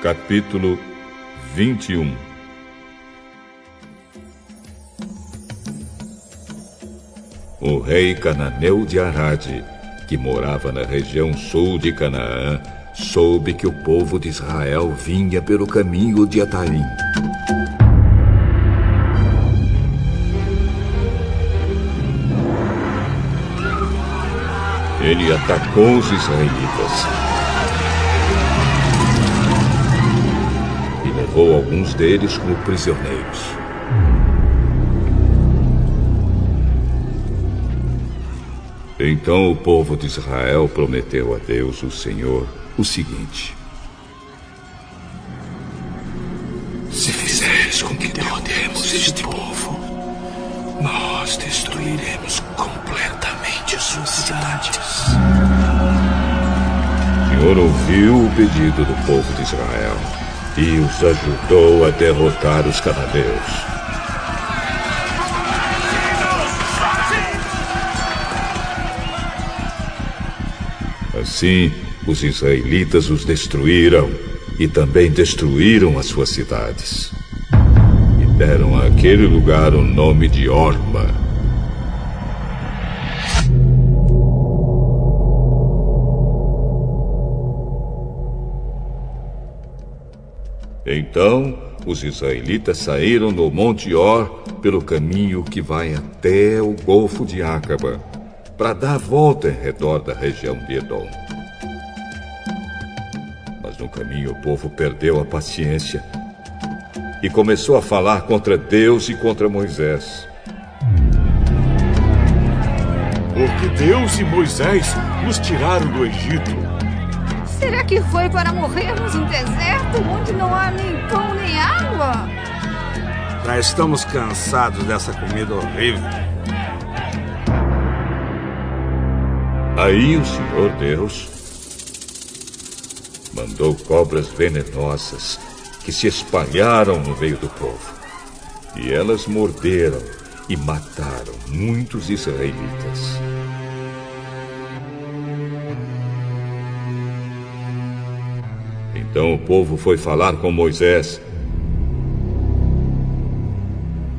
Capítulo 21. O rei cananeu de Arade, que morava na região sul de Canaã, soube que o povo de Israel vinha pelo caminho de Atarim. Ele atacou os israelitas e levou alguns deles como prisioneiros. Então o povo de Israel prometeu a Deus, o Senhor, o seguinte: se fizeres com que derrotemos este povo, nós destruiremos completamente suas cidades. O Senhor ouviu o pedido do povo de Israel e os ajudou a derrotar os cananeus. Assim, os israelitas os destruíram e também destruíram as suas cidades. E deram àquele lugar o nome de Horma. Então, os israelitas saíram do Monte Or pelo caminho que vai até o Golfo de Acaba, para dar a volta em redor da região de Edom. Mas no caminho o povo perdeu a paciência e começou a falar contra Deus e contra Moisés. Porque Deus e Moisés nos tiraram do Egito. Será que foi para morrermos em deserto, onde não há nem pão nem água? Já estamos cansados dessa comida horrível. Aí o Senhor Deus mandou cobras venenosas que se espalharam no meio do povo. E elas morderam e mataram muitos israelitas. Então o povo foi falar com Moisés.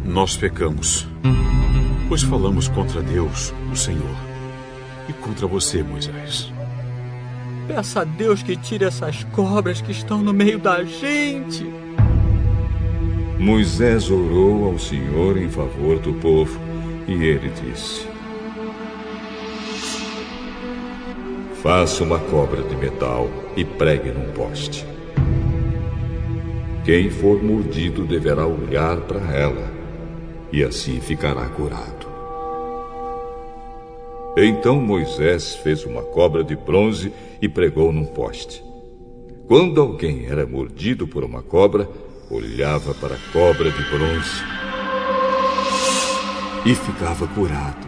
Nós pecamos, pois falamos contra Deus, o Senhor, e contra você, Moisés. Peça a Deus que tire essas cobras que estão no meio da gente. Moisés orou ao Senhor em favor do povo e ele disse: faça uma cobra de metal e pregue num poste. Quem for mordido deverá olhar para ela e assim ficará curado. Então Moisés fez uma cobra de bronze e pregou num poste. Quando alguém era mordido por uma cobra, olhava para a cobra de bronze e ficava curado.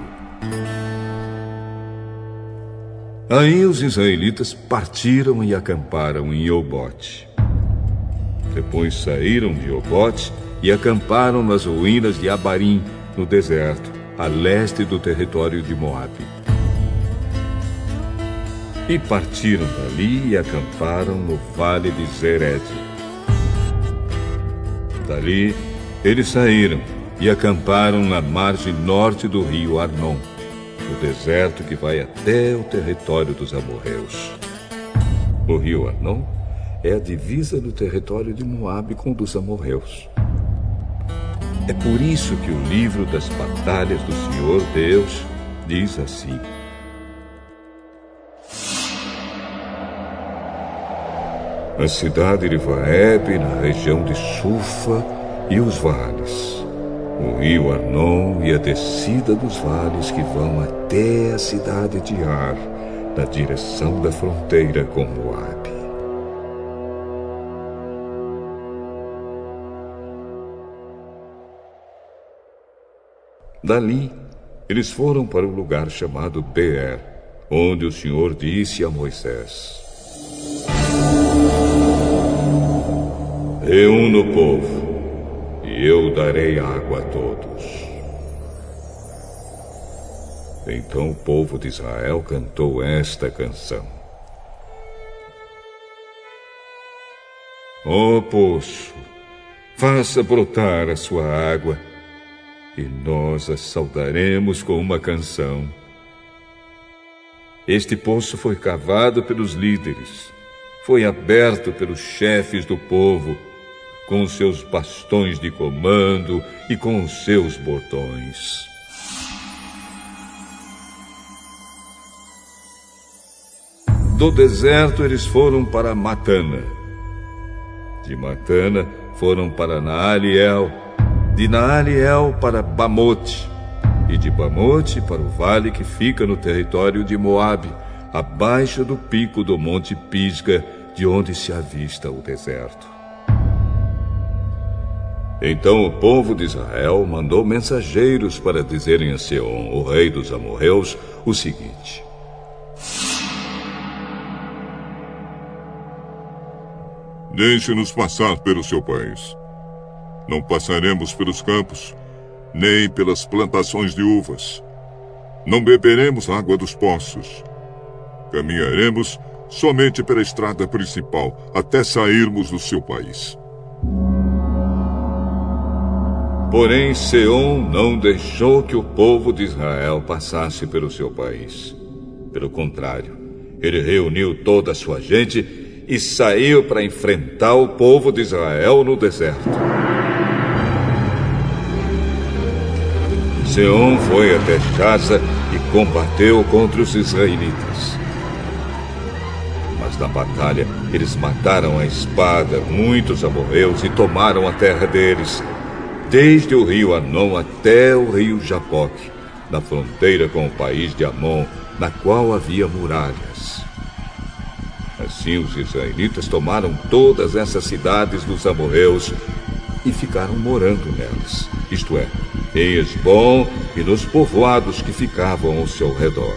Aí os israelitas partiram e acamparam em Obote. Depois saíram de Obote e acamparam nas ruínas de Abarim, no deserto, a leste do território de Moabe. E partiram dali e acamparam no vale de Zered. Dali, eles saíram e acamparam na margem norte do rio Arnon, no deserto que vai até o território dos amorreus. O rio Arnon é a divisa do território de Moabe com o dos amorreus. É por isso que o livro das batalhas do Senhor Deus diz assim: a cidade de Vaeb, na região de Sufa, e os vales, o rio Arnon e a descida dos vales que vão até a cidade de Ar, na direção da fronteira com Moabe. Dali, eles foram para o lugar chamado Beer, onde o Senhor disse a Moisés: reúna o povo, e eu darei água a todos. Então o povo de Israel cantou esta canção: Ó poço, faça brotar a sua água, e nós a saudaremos com uma canção. Este poço foi cavado pelos líderes, foi aberto pelos chefes do povo, com os seus bastões de comando e com os seus bordões. Do deserto eles foram para Matana. De Matana foram para Naaliel, de Naaliel para Bamote, e de Bamote para o vale que fica no território de Moabe, abaixo do pico do Monte Pisga, de onde se avista o deserto. Então o povo de Israel mandou mensageiros para dizerem a Seom, o rei dos amorreus, o seguinte: Deixe-nos passar pelo seu país. Não passaremos pelos campos, nem pelas plantações de uvas. Não beberemos água dos poços. Caminharemos somente pela estrada principal, até sairmos do seu país. Porém, Seom não deixou que o povo de Israel passasse pelo seu país. Pelo contrário, ele reuniu toda a sua gente e saiu para enfrentar o povo de Israel no deserto. Seom foi até Jaza e combateu contra os israelitas. Mas na batalha, eles mataram à espada muitos amorreus e tomaram a terra deles, desde o rio Arnon até o rio Jaboque, na fronteira com o país de Amon, na qual havia muralhas. Assim os israelitas tomaram todas essas cidades dos amorreus e ficaram morando nelas, isto é, em Hesbom e nos povoados que ficavam ao seu redor.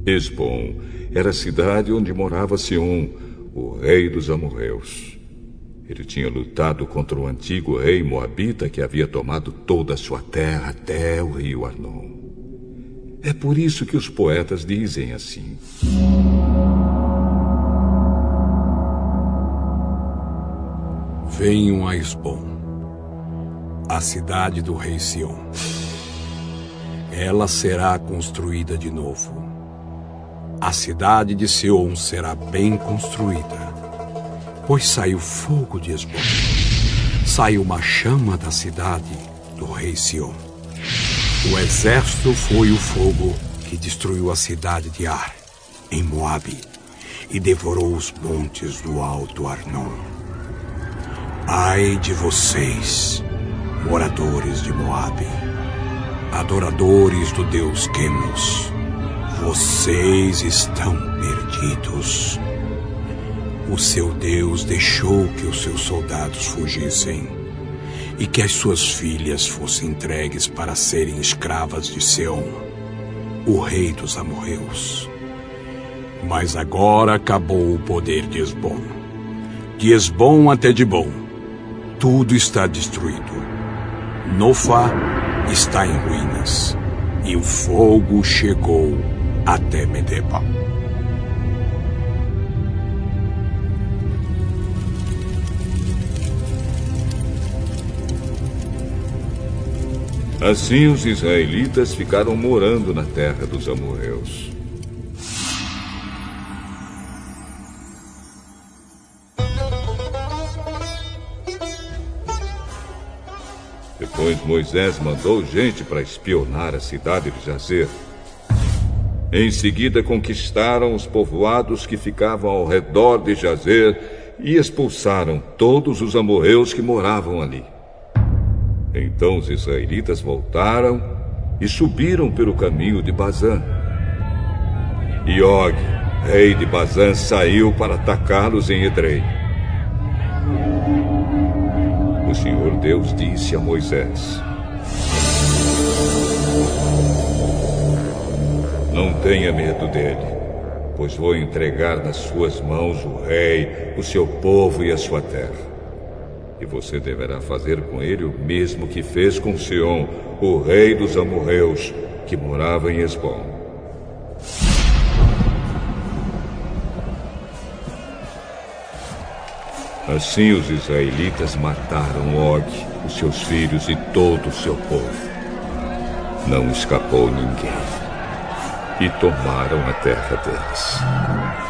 Hesbom era a cidade onde morava Seom, o rei dos amorreus. Ele tinha lutado contra o antigo rei moabita que havia tomado toda a sua terra até o rio Arnon. É por isso que os poetas dizem assim: Venham a Hesbom, a cidade do rei Seom. Ela será construída de novo. A cidade de Seom será bem construída, pois saiu fogo de Hesbom, saiu uma chama da cidade do rei Seom. O exército foi o fogo que destruiu a cidade de Ar, em Moabe, e devorou os montes do alto Arnon. Ai de vocês, moradores de Moabe, adoradores do deus Quemos, vocês estão perdidos. O seu Deus deixou que os seus soldados fugissem e que as suas filhas fossem entregues para serem escravas de Seom, o rei dos amorreus. Mas agora acabou o poder de Hesbom. De Hesbom até Dibom, tudo está destruído. Nofá está em ruínas, e o fogo chegou até Medeba. Assim os israelitas ficaram morando na terra dos amorreus. Depois Moisés mandou gente para espionar a cidade de Jazer. Em seguida conquistaram os povoados que ficavam ao redor de Jazer e expulsaram todos os amorreus que moravam ali. Então os israelitas voltaram e subiram pelo caminho de Bazã. E Og, rei de Bazã, saiu para atacá-los em Edrei. O Senhor Deus disse a Moisés: Não tenha medo dele, pois vou entregar nas suas mãos o rei, o seu povo e a sua terra. E você deverá fazer com ele o mesmo que fez com Seom, o rei dos amorreus, que morava em Hesbom. Assim os israelitas mataram Og, os seus filhos e todo o seu povo. Não escapou ninguém. E tomaram a terra deles.